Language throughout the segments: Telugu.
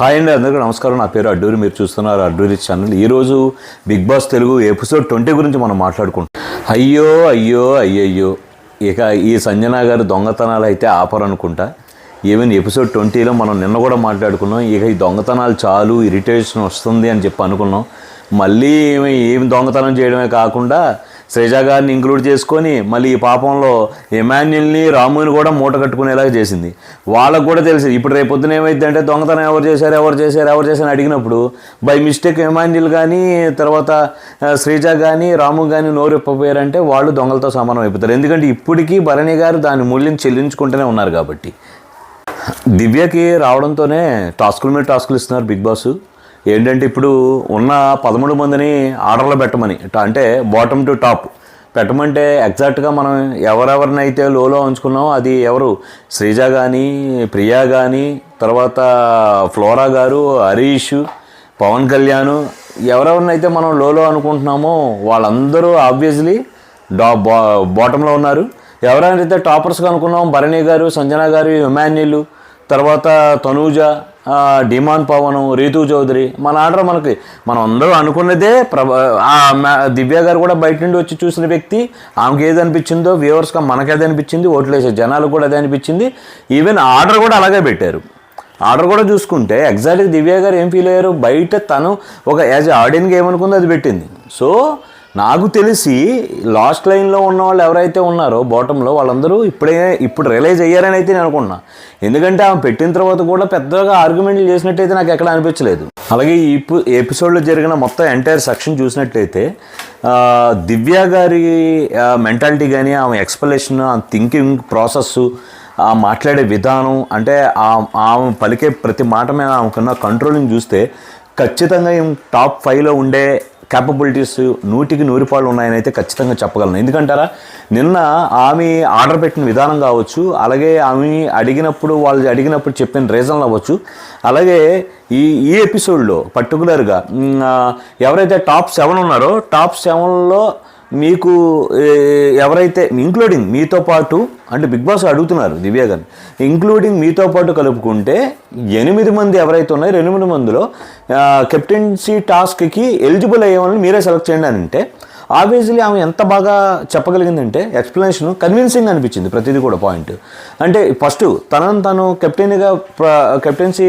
హాయ్ అండి, అందరికీ నమస్కారం. నా పేరు అడ్డూరి. మీరు చూస్తున్నారు అడ్డూరి ఛానల్. ఈరోజు బిగ్ బాస్ తెలుగు ఎపిసోడ్ 20 గురించి మనం మాట్లాడుకుంటాం. అయ్యో అయ్యో అయ్యయ్యో, ఇక ఈ సంజన గారు దొంగతనాలు అయితే ఆపరనుకుంటా. ఈవెన్ ఎపిసోడ్ 20లో మనం నిన్న కూడా మాట్లాడుకున్నాం. ఇక ఈ దొంగతనాలు చాలు, ఇరిటేషన్ వస్తుంది అని చెప్పి అనుకున్నాం. మళ్ళీ ఏమి దొంగతనం చేయడమే కాకుండా శ్రీజ గారిని ఇంక్లూడ్ చేసుకొని మళ్ళీ ఈ పాపంలో ఎమాన్యుల్ని, రాముని కూడా మూట కట్టుకునేలాగా చేసింది. వాళ్ళకు కూడా తెలిసి ఇప్పుడు రేపొద్దున ఏమైందంటే దొంగతనం ఎవరు చేశారు అడిగినప్పుడు బై మిస్టేక్ ఎమాన్యుల్ కానీ తర్వాత శ్రీజ కానీ రాము కానీ నోరు ఇప్పపోయారంటే వాళ్ళు దొంగలతో సమానం అయిపోతారు. ఎందుకంటే ఇప్పటికీ భరణి గారు దాని మూల్యం చెల్లించుకుంటూనే ఉన్నారు కాబట్టి. దివ్యకి రావడంతోనే టాస్కుల మీద టాస్కులు ఇస్తున్నారు బిగ్ బాస్. ఏంటంటే ఇప్పుడు ఉన్న 13 మందిని ఆర్డర్లో పెట్టమని, అంటే బాటమ్ టు టాప్ పెట్టమంటే ఎగ్జాక్ట్గా మనం ఎవరెవరినైతే లోలో ఉంచుకున్నామో అది ఎవరు, శ్రీజ కానీ, ప్రియా కానీ, తర్వాత ఫ్లోరా గారు, హరీష్, పవన్ కళ్యాణ్, ఎవరెవరినైతే మనం లోలో అనుకుంటున్నామో వాళ్ళందరూ ఆబ్వియస్లీ బాటంలో ఉన్నారు. ఎవరైతే టాపర్స్గా అనుకున్నాం భరణి గారు, సంజన గారు, ఎమాన్యుల్, తర్వాత తనూజ, డిమాన్ పవన్, రీతూ చౌదరి, మన ఆర్డర్ మనం అందరూ అనుకున్నదే. దివ్య గారు కూడా బయట నుండి వచ్చి చూసిన వ్యక్తి, ఆమెకి ఏది అనిపించిందో వ్యూవర్స్గా మనకేది అనిపించింది, ఓట్లు వేసే జనాలకు కూడా అదే అనిపించింది. ఈవెన్ ఆర్డర్ కూడా అలాగే పెట్టారు. ఆర్డర్ కూడా చూసుకుంటే ఎగ్జాక్ట్గా దివ్య గారు ఏం ఫీల్ అయ్యారు, బయట తను ఒక యాజ్ ఆడియన్గా ఏమనుకుందో అది పెట్టింది. సో నాకు తెలిసి లాస్ట్ లైన్లో ఉన్న వాళ్ళు ఎవరైతే ఉన్నారో బాటంలో వాళ్ళందరూ ఇప్పుడు రియలైజ్ అయ్యారని అయితే నేను అనుకున్నా. ఎందుకంటే ఆమె పెట్టిన తర్వాత కూడా పెద్దగా ఆర్గ్యుమెంట్లు చేసినట్టయితే నాకు ఎక్కడ అనిపించలేదు. అలాగే ఈ ఎపిసోడ్లో జరిగిన మొత్తం ఎంటైర్ సెక్షన్ చూసినట్లయితే దివ్య గారి మెంటాలిటీ కానీ, ఆమె ఎక్స్ప్లెనేషన్, ఆమె థింకింగ్ ప్రాసెస్, ఆ మాట్లాడే విధానం, అంటే ఆమె పలికే ప్రతి మాట మీద ఆమెకున్న కంట్రోలింగ్ చూస్తే ఖచ్చితంగా టాప్ 5లో ఉండే క్యాపబిలిటీస్ 100కి 100 ఉన్నాయని అయితే ఖచ్చితంగా చెప్పగలను. ఎందుకంటారా, నిన్న ఆమె ఆర్డర్ పెట్టిన విధానం కావచ్చు, అలాగే ఆమె వాళ్ళు అడిగినప్పుడు చెప్పిన రీజన్లు అవ్వచ్చు, అలాగే ఈ ఎపిసోడ్లో పర్టికులర్గా ఎవరైతే టాప్ 7 ఉన్నారో టాప్ 7లో మీకు ఎవరైతే ఇంక్లూడింగ్ మీతో పాటు, అంటే బిగ్ బాస్ అడుగుతున్నారు దివ్య గారిని, ఇంక్లూడింగ్ మీతో పాటు కలుపుకుంటే 8 మంది ఎవరైతే ఉన్నారో 8 మందిలో కెప్టెన్సీ టాస్క్కి ఎలిజిబుల్ అయ్యే వాళ్ళని మీరే సెలెక్ట్ చేయండి అని అంటే ఆబ్వియస్లీ ఆమె ఎంత బాగా చెప్పగలిగిందంటే ఎక్స్ప్లెనేషన్ కన్విన్సింగ్ అనిపించింది ప్రతిదీ కూడా పాయింట్. అంటే ఫస్ట్ తను కెప్టెన్సీ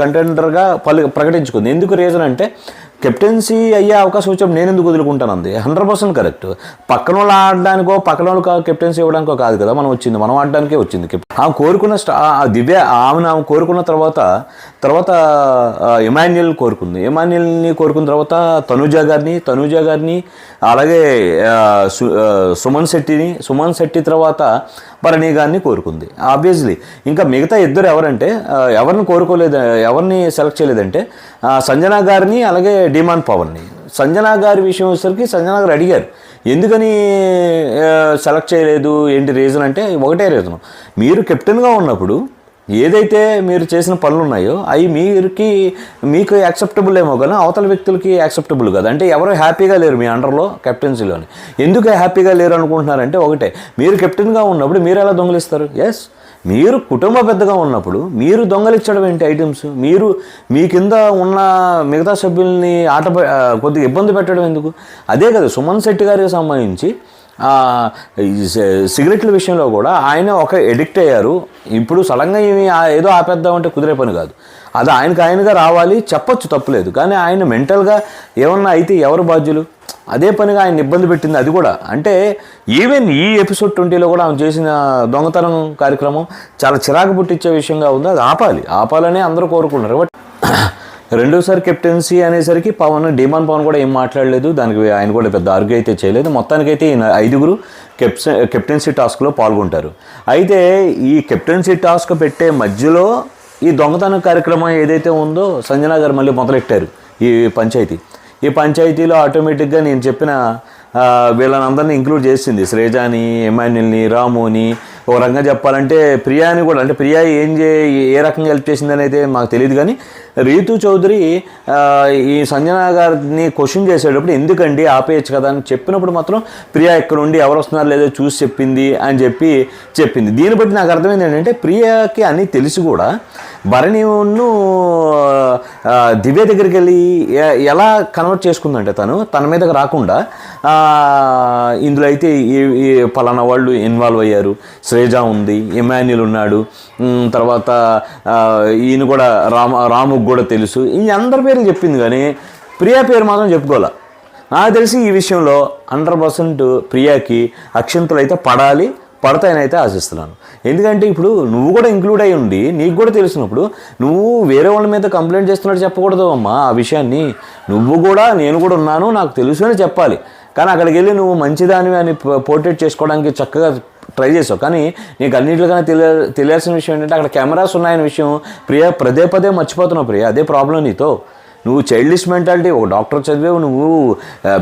కంటెండర్గా ప్రకటించుకుంది. ఎందుకు రీజన్ అంటే కెప్టెన్సీ అయ్యే అవకాశం వచ్చినప్పుడు నేను ఎందుకు వదులుకుంటాను అంది. 100% కరెక్ట్. పక్కన వాళ్ళు ఆడడానికో పక్కన వాళ్ళు కెప్టెన్సీ ఇవ్వడానికో కాదు కదా మనం ఆడడానికే వచ్చింది. ఆమె కోరుకున్న దివ్య ఆమె కోరుకున్న తర్వాత ఎమాన్యుల్ కోరుకుంది. ఎమాన్యుల్ని కోరుకున్న తర్వాత తనూజ గారిని అలాగే సుమన్ శెట్టి తర్వాత భరణి గారిని కోరుకుంది. ఆబ్వియస్లీ ఇంకా మిగతా ఇద్దరు ఎవరంటే ఎవరిని సెలెక్ట్ చేయలేదంటే సంజన గారిని అలాగే డిమాన్ పవన్ని. సంజన గారి విషయం వచ్చేసరికి సంజన గారు అడిగారు ఎందుకని సెలెక్ట్ చేయలేదు, ఏంటి రీజన్ అంటే ఒకటే రీజన్, మీరు కెప్టెన్గా ఉన్నప్పుడు ఏదైతే మీరు చేసిన పనులు ఉన్నాయో అవి మీకు యాక్సెప్టబుల్ ఏమో కానీ అవతల వ్యక్తులకి యాక్సెప్టబుల్ కాదు. అంటే ఎవరో హ్యాపీగా లేరు మీ అండర్లో కెప్టెన్సీలోని. ఎందుకు హ్యాపీగా లేరు అనుకుంటున్నారంటే ఒకటే, మీరు కెప్టెన్గా ఉన్నప్పుడు మీరు ఎలా దొంగలిస్తారు? ఎస్, మీరు కుటుంబ పెద్దగా ఉన్నప్పుడు మీరు దొంగలిచ్చడం ఏంటి ఐటమ్స్, మీ కింద ఉన్న మిగతా సభ్యుల్ని కొద్దిగా ఇబ్బంది పెట్టడం ఎందుకు? అదే కదా సుమన్ శెట్టి గారికి సంబంధించి సిగరెట్ల విషయంలో కూడా ఆయన ఒక ఎడిక్ట్ అయ్యారు. ఇప్పుడు సడన్గా ఏదో ఆపేద్దామంటే కుదిరే పని కాదు. అది ఆయనగా రావాలి, చెప్పొచ్చు, తప్పులేదు. కానీ ఆయన మెంటల్గా ఏమన్నా అయితే ఎవరు బాధ్యులు? అదే పనిగా ఆయన ఇబ్బంది పెట్టింది. అది కూడా అంటే ఈవెన్ ఈ ఎపిసోడ్ 20లో కూడా ఆమె చేసిన దొంగతనం కార్యక్రమం చాలా చిరాకు పుట్టించే విషయంగా ఉంది. అది ఆపాలని అందరూ కోరుకున్నారు. బట్ రెండోసారి కెప్టెన్సీ అనేసరికి డిమాన్ పవన్ కూడా ఏం మాట్లాడలేదు. దానికి ఆయన కూడా పెద్ద ఆర్గ్యూ అయితే చేయలేదు. మొత్తానికైతే 5 కెప్టెన్సీ టాస్క్లో పాల్గొంటారు. అయితే ఈ కెప్టెన్సీ టాస్క్ పెట్టే మధ్యలో ఈ దొంగతనం కార్యక్రమం ఏదైతే ఉందో సంజన గారు మళ్ళీ మొదలెట్టారు ఈ పంచాయతీలో ఆటోమేటిక్గా నేను చెప్పిన వీళ్ళనందరినీ ఇంక్లూడ్ చేసింది. శ్రీజాని, ఎమాన్యుల్ని, రాముని, ఒక రకంగా చెప్పాలంటే ప్రియాని కూడా. అంటే ప్రియా ఏ రకంగా హెల్ప్ చేసిందని అయితే మాకు తెలియదు. కానీ రీతూ చౌదరి ఈ సంజన గారిని క్వశ్చన్ చేసేటప్పుడు ఎందుకండి ఆపేయచ్చు కదా అని చెప్పినప్పుడు మాత్రం ప్రియా ఇక్కడ ఉండి ఎవరు వస్తున్నారు లేదో చూసి చెప్పింది అని చెప్పింది. దీన్ని బట్టి నాకు అర్థమైంది ఏంటంటే ప్రియాకి అన్నీ తెలిసి కూడా భరణిను దివ్య దగ్గరికి వెళ్ళి ఎలా కన్వర్ట్ చేసుకుందంటే తన మీదకి రాకుండా ఇందులో అయితే ఈ పలానా వాళ్ళు ఇన్వాల్వ్ అయ్యారు, శ్రేజ ఉంది, ఇమాన్యుల్ ఉన్నాడు, తర్వాత ఈయన కూడా రాముకు కూడా తెలుసు, ఈ అందరి పేర్లు చెప్పింది కానీ ప్రియా పేరు మాత్రం చెప్పుకోలే. నాకు తెలిసి ఈ విషయంలో 100% ప్రియాకి అక్షంతలు అయితే పడతాయనైతే ఆశిస్తున్నాను. ఎందుకంటే ఇప్పుడు నువ్వు కూడా ఇంక్లూడ్ అయ్యి ఉండి నీకు కూడా తెలిసినప్పుడు నువ్వు వేరే వాళ్ళ మీద కంప్లైంట్ చేస్తున్నట్టు చెప్పకూడదు అమ్మా. ఆ విషయాన్ని నువ్వు కూడా నేను కూడా ఉన్నాను నాకు తెలుసు అని చెప్పాలి. కానీ అక్కడికి వెళ్ళి నువ్వు మంచిదానివి అని పోర్ట్రేట్ చేసుకోవడానికి చక్కగా ట్రై చేసావు. కానీ నీకు అన్నింటికన్నా తెలియాల్సిన విషయం ఏంటంటే అక్కడ కెమెరాస్ ఉన్నాయనే విషయం ప్రియా పదే మర్చిపోతున్నావు. ప్రియా అదే ప్రాబ్లం నీతో. నువ్వు చైల్డిష్ మెంటాలిటీ, ఒక డాక్టర్ చదివేవు, నువ్వు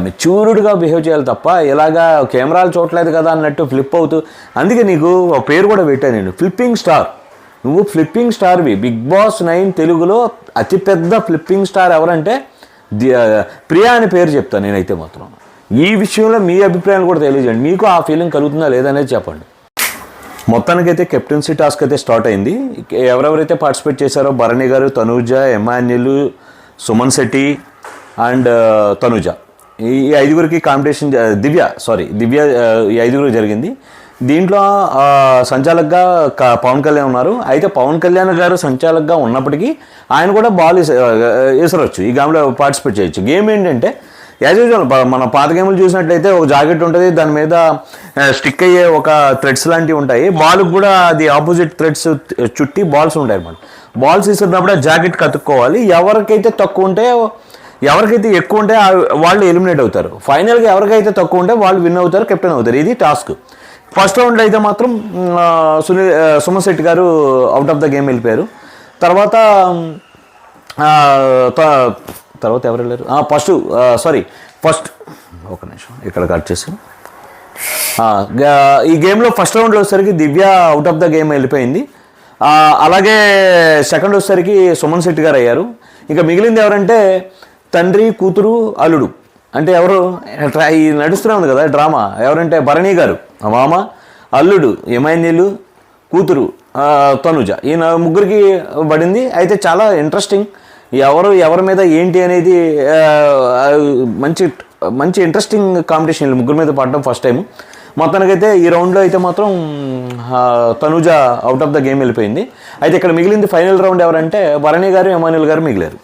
మెచ్యూర్డ్గా బిహేవ్ చేయాలి తప్ప ఇలాగా కెమెరాలు చూడలేదు కదా అన్నట్టు ఫ్లిప్ అవుతూ. అందుకే నీకు ఒక పేరు కూడా పెట్టాను నేను, ఫ్లిప్పింగ్ స్టార్. నువ్వు ఫ్లిప్పింగ్ స్టార్వి. బిగ్ బాస్ 9 తెలుగులో అతిపెద్ద ఫ్లిప్పింగ్ స్టార్ ఎవరంటే ప్రియా అనే పేరు చెప్తాను నేనైతే మాత్రం. ఈ విషయంలో మీ అభిప్రాయాలు కూడా తెలియజేయండి. మీకు ఆ ఫీలింగ్ కలుగుతుందా లేదనేది చెప్పండి. మొత్తానికైతే కెప్టెన్సీ టాస్క్ అయితే స్టార్ట్ అయింది. ఎవరెవరైతే పార్టిసిపేట్ చేశారో భరణి గారు, తనూజ, ఎమాన్యుల్, సుమన్ శెట్టి అండ్ తనుజ, ఈ 5గురికి కాంపిటీషన్. దివ్య ఈ 5గురికి జరిగింది. దీంట్లో సంచాలకుగా పవన్ కళ్యాణ్ ఉన్నారు. అయితే పవన్ కళ్యాణ్ గారు సంచాలకుగా ఉన్నప్పటికీ ఆయన కూడా బాల్ విసరవచ్చు, ఈ గేమ్లో పార్టిసిపేట్ చేయొచ్చు. గేమ్ ఏంటంటే యాజ్ యూజువల్ మన పాత గేములు చూసినట్లయితే ఒక జాకెట్ ఉంటుంది, దాని మీద స్టిక్ అయ్యే ఒక థ్రెడ్స్ లాంటివి ఉంటాయి. బాల్కి కూడా అది ఆపోజిట్ థ్రెడ్స్ చుట్టి బాల్స్ ఉంటాయి అన్నమాట. బాల్స్ ఇస్తున్నప్పుడు ఆ జాకెట్ కతుక్కోవాలి. ఎవరికైతే ఎక్కువ ఉంటే వాళ్ళు ఎలిమినేట్ అవుతారు. ఫైనల్గా ఎవరికైతే తక్కువ ఉంటే వాళ్ళు విన్ అవుతారు, కెప్టెన్ అవుతారు. ఇది టాస్క్. ఫస్ట్ రౌండ్లో అయితే మాత్రం సుమన్ శెట్టి గారు అవుట్ ఆఫ్ ద గేమ్ వెళ్ళిపోయారు. తర్వాత ఎవరు వెళ్ళారు? ఫస్ట్ ఒక నిమిషం ఇక్కడ కట్ చేసి, ఈ గేమ్లో ఫస్ట్ రౌండ్లో వచ్చేసరికి దివ్య అవుట్ ఆఫ్ ద గేమ్ వెళ్ళిపోయింది. అలాగే సెకండ్ వచ్చేసరికి సుమన్ శెట్టి గారు అయ్యారు. ఇక మిగిలింది ఎవరంటే తండ్రి, కూతురు, అల్లుడు. అంటే ఎవరు ఈ నడుస్తూనే ఉంది కదా డ్రామా. ఎవరంటే భరణి గారు మామ, అల్లుడు ఎమాన్యుల్, కూతురు తనుజ, ఈ ముగ్గురికి పడింది. అయితే చాలా ఇంట్రెస్టింగ్. ఎవరి మీద ఏంటి అనేది మంచి ఇంట్రెస్టింగ్ కాంపిటీషన్ ముగ్గురు మీద పడడం ఫస్ట్ టైం. మొత్తానికైతే ఈ రౌండ్లో అయితే మాత్రం Tanuja out of the game వెళ్ళిపోయింది. అయితే ఇక్కడ మిగిలింది ఫైనల్ రౌండ్ ఎవరంటే భరణి గారు, ఎమాన్యుల్ గారు మిగిలారు.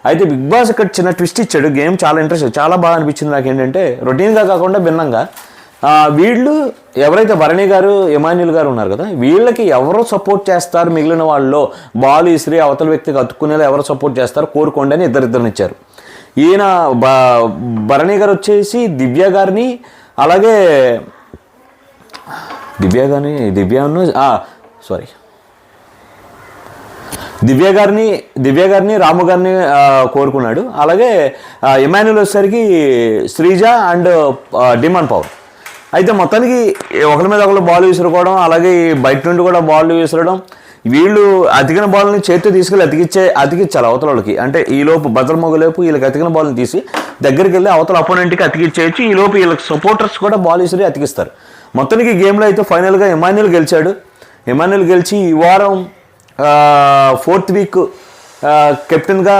అయితే బిగ్ బాస్ ఇక్కడ చిన్న ట్విస్ట్ ఇచ్చాడు. గేమ్ చాలా ఇంట్రెస్ట్, చాలా బాగా అనిపించింది నాకు. ఏంటంటే రొటీన్గా కాకుండా భిన్నంగా వీళ్ళు ఎవరైతే భరణి గారు, ఎమాన్యుల్ గారు ఉన్నారు కదా, వీళ్ళకి ఎవరో సపోర్ట్ చేస్తారు, మిగిలిన వాళ్ళలో బాల్ ఇసిరి అవతల వ్యక్తికి అతుక్కునేలా ఎవరు సపోర్ట్ చేస్తారు కోరుకోండి అని ఇద్దరినిచ్చారు. ఈయన భరణి గారు వచ్చేసి దివ్య గారిని, అలాగే దివ్య గారిని రాము గారిని కోరుకున్నాడు. అలాగే ఎమాన్యుల్ వచ్చేసరికి శ్రీజ అండ్ డిమాండ్ పవర్. అయితే మొత్తానికి ఒకరి మీద ఒకరు బాల్ విసురుకోవడం, అలాగే బయట నుండి కూడా బాల్ విసరడం. వీళ్ళు అతికిన బాల్ని చేతితో తీసుకెళ్ళి అతికిచ్చాలి అవతల వాళ్ళకి. అంటే ఈలోపు భద్రమొగలేపు వీళ్ళకి అతికిన బాల్ని తీసి దగ్గరికి వెళ్ళి అవతల అపోనెంట్కి అతికిచ్చేయచ్చు. ఈలోపు వీళ్ళకి సపోర్టర్స్ కూడా బాల్ విసిరి అతికిస్తారు. మొత్తానికి గేమ్లో అయితే ఫైనల్గా ఎమాన్యుల్ గెలిచాడు. ఎమాన్యుల్ గెలిచి ఈ వారం 4th వీక్ కెప్టెన్గా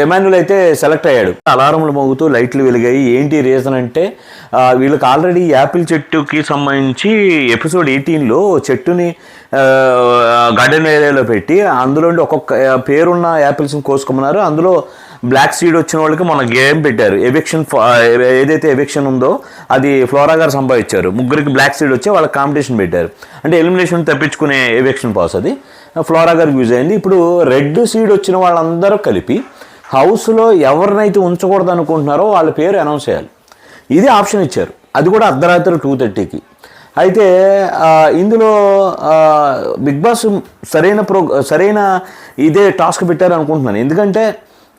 ఎమాన్యుల్ అయితే సెలెక్ట్ అయ్యాడు. అలారంలు మోగుతూ లైట్లు వెలిగాయి. ఏంటి రీజన్ అంటే వీళ్ళకి ఆల్రెడీ యాపిల్ చెట్టుకి సంబంధించి ఎపిసోడ్ 18లో చెట్టుని గార్డెన్ ఏరియాలో పెట్టి అందులో ఒక్కొక్క పేరున్న యాపిల్స్ని కోసుకోమన్నారు. అందులో బ్లాక్ సీడ్ వచ్చిన వాళ్ళకి మన గేమ్ పెట్టారు. ఏదైతే ఎవిక్షన్ ఉందో అది ఫ్లోరా గారు సంపాదించారు. ముగ్గురికి బ్లాక్ సీడ్ వచ్చి వాళ్ళకి కాంపిటీషన్ పెట్టారు. అంటే ఎలిమినేషన్ తప్పించుకునే ఎవిక్షన్ పాస్ అది ఫ్లోరా గారికి యూజ్ అయింది. ఇప్పుడు రెడ్ సీడ్ వచ్చిన వాళ్ళందరూ కలిపి హౌస్లో ఎవరినైతే ఉంచకూడదు అనుకుంటున్నారో వాళ్ళ పేరు అనౌన్స్ చేయాలి. ఇది ఆప్షన్ ఇచ్చారు. అది కూడా అర్ధరాత్రి 2:30కి. అయితే ఇందులో బిగ్ బాస్ సరైన ఇదే టాస్క్ పెట్టారు అనుకుంటున్నాను. ఎందుకంటే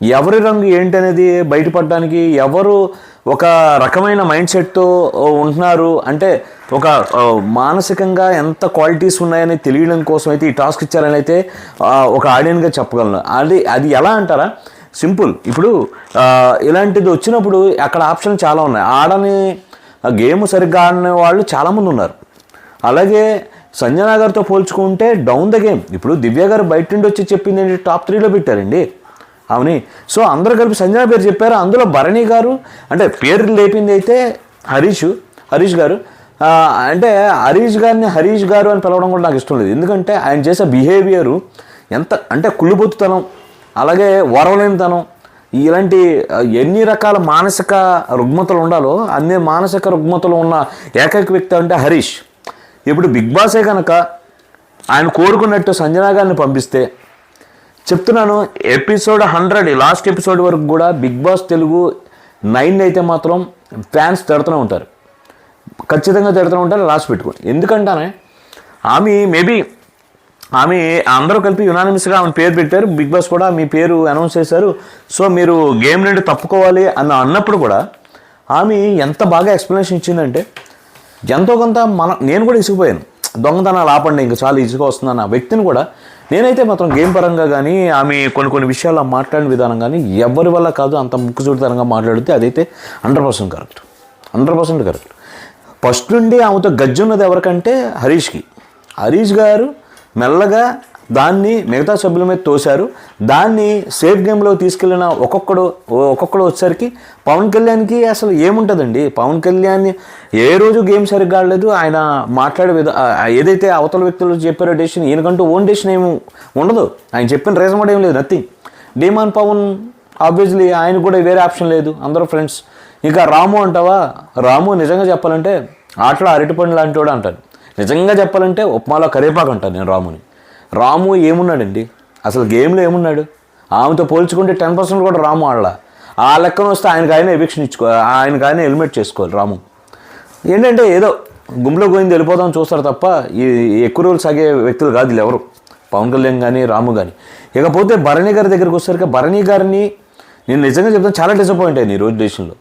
ఎవరి రంగు ఏంటనేది బయటపడడానికి ఎవరు ఒక రకమైన మైండ్ సెట్తో ఉంటున్నారు అంటే ఒక మానసికంగా ఎంత క్వాలిటీస్ ఉన్నాయని తెలియడం కోసం అయితే ఈ టాస్క్ ఇచ్చారని అయితే ఒక ఆడియన్గా చెప్పగలను. అది ఎలా అంటారా, సింపుల్. ఇప్పుడు ఇలాంటిది వచ్చినప్పుడు అక్కడ ఆప్షన్ చాలా ఉన్నాయి. ఆడని గేమ్ సరిగ్గా ఆడిన వాళ్ళు చాలామంది ఉన్నారు. అలాగే సంజన గారితో పోల్చుకుంటే డౌన్ ద గేమ్. ఇప్పుడు దివ్య గారు బయట నుండి వచ్చి చెప్పింది ఏంటి, టాప్ 3లో పెట్టారండి అవుని. సో అందరూ కలిపి సంజన పేరు చెప్పారు. అందులో భరణి గారు అంటే పేరు లేపింది అయితే హరీష్ గారు. అంటే హరీష్ గారు అని పిలవడం కూడా నాకు ఇష్టం లేదు. ఎందుకంటే ఆయన చేసే బిహేవియరు ఎంత అంటే కుళ్ళుబొత్తుతనం, అలాగే ఓరవలేనితనం, ఇలాంటి ఎన్ని రకాల మానసిక రుగ్మతలు ఉండాలో అన్ని మానసిక రుగ్మతలు ఉన్న ఏకైక వ్యక్తి అంటే హరీష్. ఇప్పుడు బిగ్ బాసే కనుక ఆయన కోరుకున్నట్టు సంజన గారిని పంపిస్తే చెప్తున్నాను, ఎపిసోడ్ 100 లాస్ట్ ఎపిసోడ్ వరకు కూడా బిగ్ బాస్ తెలుగు 9 అయితే మాత్రం ఫ్యాన్స్ తిడుతూనే ఉంటారు, ఖచ్చితంగా తిడుతూనే ఉంటారు లాస్ట్ పెట్టుకుని. ఎందుకంటే ఆమె అందరూ కలిపి యునానిమస్గా ఆమె పేరు పెట్టారు. బిగ్ బాస్ కూడా మీ పేరు అనౌన్స్ చేశారు, సో మీరు గేమ్ నుండి తప్పుకోవాలి అన్నప్పుడు కూడా ఆమె ఎంత బాగా ఎక్స్ప్లెనేషన్ ఇచ్చిందంటే ఎంతో కొంత నేను కూడా ఇసుకుపోయాను. దొంగతనాలు ఆపండి, ఇంకా చాలా ఇసుక వస్తుందన్న వ్యక్తిని కూడా నేనైతే మాత్రం గేమ్ పరంగా కానీ ఆమె కొన్ని విషయాలు మాట్లాడిన విధానం కానీ ఎవరి వల్ల కాదు, అంత ముక్కుసూటితనంగా మాట్లాడితే అదైతే 100% కరెక్ట్, 100% కరెక్ట్. ఫస్ట్ నుండి ఆమెతో గజ్జున్నది ఎవరికంటే హరీష్ గారు మెల్లగా దాన్ని మిగతా సభ్యుల మీద తోశారు. దాన్ని సేఫ్ గేమ్లో తీసుకెళ్ళిన ఒక్కొక్కడు వచ్చేసరికి పవన్ కళ్యాణ్కి అసలు ఏముంటుందండి. పవన్ కళ్యాణ్ ఏ రోజు గేమ్ సరిగ్గా ఆడలేదు. ఆయన మాట్లాడే ఏదైతే అవతల వ్యక్తులు చెప్పారో డెసిషన్, ఈయనకంటూ ఓన్ డెసిషన్ ఏమి ఉండదు. ఆయన చెప్పిన రీజన్ కూడా ఏం లేదు, నథింగ్. డీమాన్ పవన్ ఆబ్వియస్లీ ఆయన కూడా వేరే ఆప్షన్ లేదు, అందరూ ఫ్రెండ్స్. ఇంకా రాము అంటావా, రాము నిజంగా చెప్పాలంటే ఆటలో అరటిపండు లాంటి వాడు అంటాను. నిజంగా చెప్పాలంటే ఉప్మాలో కరేపాకు అంటాను నేను రాముని. రాము ఏమున్నాడండి అసలు గేమ్లో ఏమున్నాడు? ఆమెతో పోల్చుకుంటే 10% కూడా రాము ఆడలా. ఆ లెక్కన వస్తే ఆయనకు ఎవిక్షన్ ఆయనకు ఎలిమినేట్ చేసుకోవాలి. రాము ఏంటంటే ఏదో గుంపులో పోయింది వెళ్ళిపోదాం చూస్తారు తప్ప ఈ ఎక్కువ రోజులు సాగే వ్యక్తులు కాదు వీళ్ళు ఎవరు, పవన్ కళ్యాణ్ కానీ రాము కానీ. ఇకపోతే భరణి గారి దగ్గరికి వచ్చేసరికి భరణి గారిని నేను నిజంగా చెప్తాను చాలా డిసప్పాయింట్ అయ్యాను ఈ రోజు దేశంలో.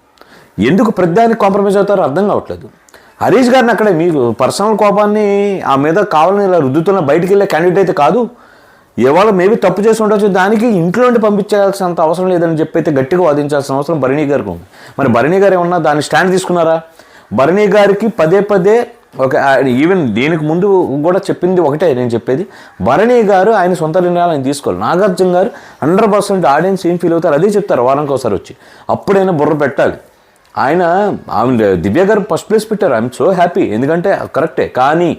ఎందుకు ప్రతిదానికి కాంప్రమైజ్ అవుతారో అర్థం కావట్లేదు. హరీష్ గారిని అక్కడే మీకు పర్సనల్ కోపాన్ని ఆ మీద కావాలని ఇలా రుద్దుతున్న బయటికి వెళ్ళే క్యాండిడేట్ అయితే కాదు. ఇవాళ మేబీ తప్పు చేసి ఉండొచ్చు, దానికి ఇంట్లో నుండి పంపించాల్సినంత అవసరం లేదని చెప్పి అయితే గట్టిగా వాదించాల్సిన అవసరం భరణి గారికి ఉంది. మరి భరణి గారు ఏమన్నా దాన్ని స్టాండ్ తీసుకున్నారా? భరణి గారికి పదే ఒక ఈవెన్ దీనికి ముందు కూడా చెప్పింది ఒకటే నేను చెప్పేది, భరణి గారు ఆయన సొంత నిర్ణయాలు ఆయన తీసుకోవాలి. నాగార్జున గారు 100% ఆడియన్స్ ఏం ఫీల్ అవుతారు అదే చెప్తారు వారానికి ఒకసారి వచ్చి, అప్పుడైనా బుర్ర పెట్టాలి. ఆమె దివ్య గారు ఫస్ట్ ప్లేస్ పెట్టారు, ఐఎమ్ సో హ్యాపీ, ఎందుకంటే కరెక్టే. కానీ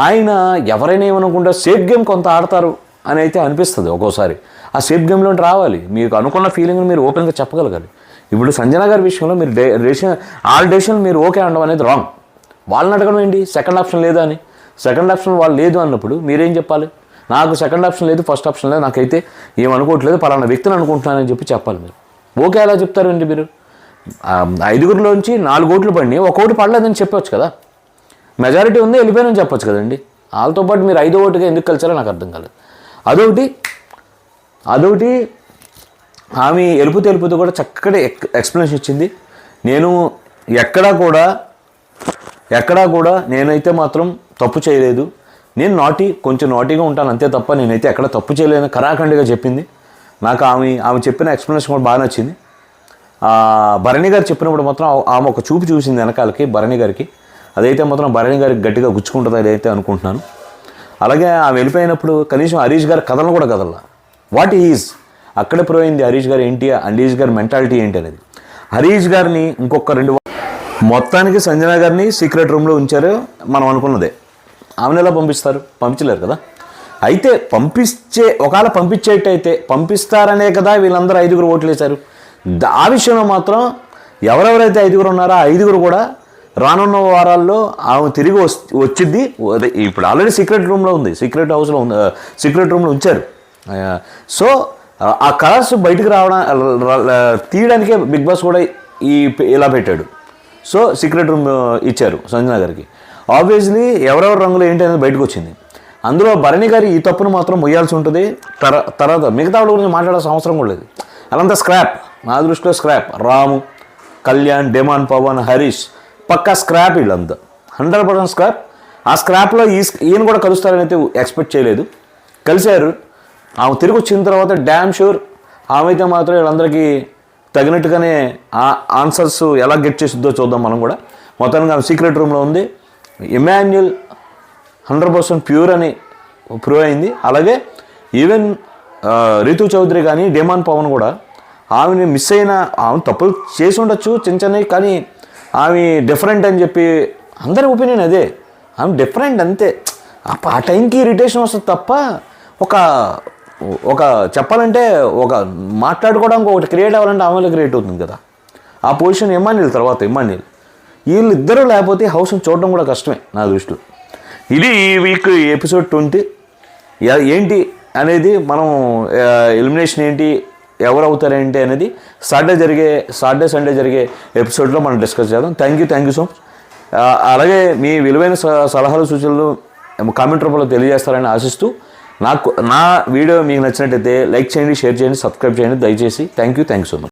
ఆయన ఎవరైనా ఏమనుకుంటే సేఫ్ గేమ్ కొంత ఆడతారు అని అయితే అనిపిస్తుంది ఒక్కోసారి. ఆ సేఫ్ గేమ్లో రావాలి, మీకు అనుకున్న ఫీలింగ్ని మీరు ఓపెన్గా చెప్పగలగాలి. ఇప్పుడు సంజన గారి విషయంలో మీరు డెసిషన్ మీరు ఓకే అనడం అనేది రాంగ్. వాళ్ళని అడగడం ఏంటి సెకండ్ ఆప్షన్ లేదా అని. సెకండ్ ఆప్షన్ వాళ్ళు లేదు అన్నప్పుడు మీరేం చెప్పాలి? నాకు సెకండ్ ఆప్షన్ లేదు, ఫస్ట్ ఆప్షన్ లేదు, నాకైతే ఏమనుకోవట్లేదు, పలానా వ్యక్తిని అనుకుంటున్నానని చెప్పాలి. మీరు ఓకే ఎలా చెప్తారండి? మీరు 5గురిలోంచి 4 ఓట్లు పడి 1 ఓటు పడలేదని చెప్పొచ్చు కదా, మెజారిటీ ఉంది వెళ్ళిపోయానని చెప్పొచ్చు కదండి. వాళ్ళతో పాటు మీరు 5వ ఓటుగా ఎందుకు కలిసారో నాకు అర్థం కాలేదు. అదొకటి ఆమె తెలుపుతూ కూడా చక్కటి ఎక్స్ప్లెనేషన్ ఇచ్చింది. నేను ఎక్కడా కూడా నేనైతే మాత్రం తప్పు చేయలేదు, నేను కొంచెం నాటీగా ఉంటాను అంతే తప్ప నేనైతే ఎక్కడ తప్పు చేయలేదని కరాఖండిగా చెప్పింది. నాకు ఆమె చెప్పిన ఎక్స్ప్లెనేషన్ కూడా బాగా నచ్చింది. భరణి గారు చెప్పినప్పుడు మాత్రం ఆమె ఒక చూపు చూసింది వెనకాలకి భరణి గారికి, అదైతే మాత్రం భరణి గారికి గట్టిగా గుచ్చుకుంటుంది అదైతే అనుకుంటున్నాను. అలాగే ఆమె వెళ్ళిపోయినప్పుడు కనీసం హరీష్ గారి కథలను కూడా కదల వాట్ ఈజ్ అక్కడే పోయింది హరీష్ గారు ఏంటి, హరీష్ గారి మెంటాలిటీ ఏంటి అనేది. హరీష్ గారిని ఇంకొక 2 మొత్తానికి సంజన గారిని సీక్రెట్ రూమ్లో ఉంచారు మనం అనుకున్నదే. ఆమెను ఎలా పంపించలేరు కదా. అయితే ఒకవేళ పంపించేటైతే పంపిస్తారనే కదా వీళ్ళందరూ 5గురు ఓట్లు వేశారు. ఆ విషయంలో మాత్రం ఎవరెవరైతే 5గురు ఉన్నారో ఆ 5గురు కూడా రానున్న వారాల్లో ఆమె తిరిగి వచ్చిద్ది. ఇప్పుడు ఆల్రెడీ సీక్రెట్ రూమ్లో ఉంది, సీక్రెట్ హౌస్లో ఉంది, సీక్రెట్ రూమ్లో ఉంచారు. సో ఆ కలర్స్ బయటకు తీయడానికే బిగ్ బాస్ కూడా ఇలా పెట్టాడు. సో సీక్రెట్ రూమ్ ఇచ్చారు సంజన గారికి. ఆబ్వియస్లీ ఎవరెవరి రంగులు ఏంటి అనేది బయటకు వచ్చింది. అందులో భరణి గారి ఈ తప్పును మాత్రం మొయ్యాల్సి ఉంటుంది. తర్వాత మిగతా వాళ్ళ గురించి మాట్లాడాల్సిన అవసరం కూడా లేదు. అలాంతా స్క్రాప్, నా దృష్టిలో స్క్రాప్. రాము, కళ్యాణ్, డెమాన్ పవన్, హరీష్ పక్కా స్క్రాప్, వీళ్ళంతా 100% స్క్రాప్. ఆ స్క్రాప్లో ఈయన కూడా కలుస్తారని అయితే ఎక్స్పెక్ట్ చేయలేదు. కలిశారు. ఆమె తిరిగి వచ్చిన తర్వాత డ్యామ్ షూర్ ఆమె అయితే మాత్రం వీళ్ళందరికీ తగినట్టుగానే ఆన్సర్స్ ఎలా గెట్ చేసిద్దో చూద్దాం మనం కూడా. మొత్తానికి ఆమె సీక్రెట్ రూమ్లో ఉంది. ఇమాన్యుల్ 100% ప్యూర్ అని ప్రూవ్ అయింది. అలాగే ఈవెన్ రితు చౌదరి కానీ డేమాన్ పవన్ కూడా ఆమెని మిస్ అయిన, ఆమె తప్పులు చేసి ఉండొచ్చు చిన్న చిన్నవి, కానీ ఆమె డిఫరెంట్ అని చెప్పి అందరి ఒపీనియన్ అదే. ఆమె డిఫరెంట్ అంతే. ఆ టైంకి ఇరిటేషన్ వస్తుంది తప్ప ఒక చెప్పాలంటే ఒక మాట్లాడుకోవడానికి ఒకటి క్రియేట్ అవ్వాలంటే ఆమెలో క్రియేట్ అవుతుంది కదా. ఆ పొజిషన్ ఇమ్మాన్యుల్ వీళ్ళిద్దరూ లేకపోతే హౌస్ని చూడడం కూడా కష్టమే నా దృష్టిలో. ఇది ఈ వీక్ ఎపిసోడ్ 20 ఏంటి అనేది మనం ఎలిమినేషన్ ఏంటి, ఎవరు అవుతారేంటి అనేది సాటర్డే సండే జరిగే ఎపిసోడ్లో మనం డిస్కస్ చేద్దాం. Thank you so much. అలాగే మీ విలువైన సలహాలు సూచనలు కామెంట్ రూపంలో తెలియజేస్తారని ఆశిస్తూ, నా వీడియో మీకు నచ్చినట్టయితే లైక్ చేయండి, షేర్ చేయండి, సబ్స్క్రైబ్ చేయండి దయచేసి. Thank you so much.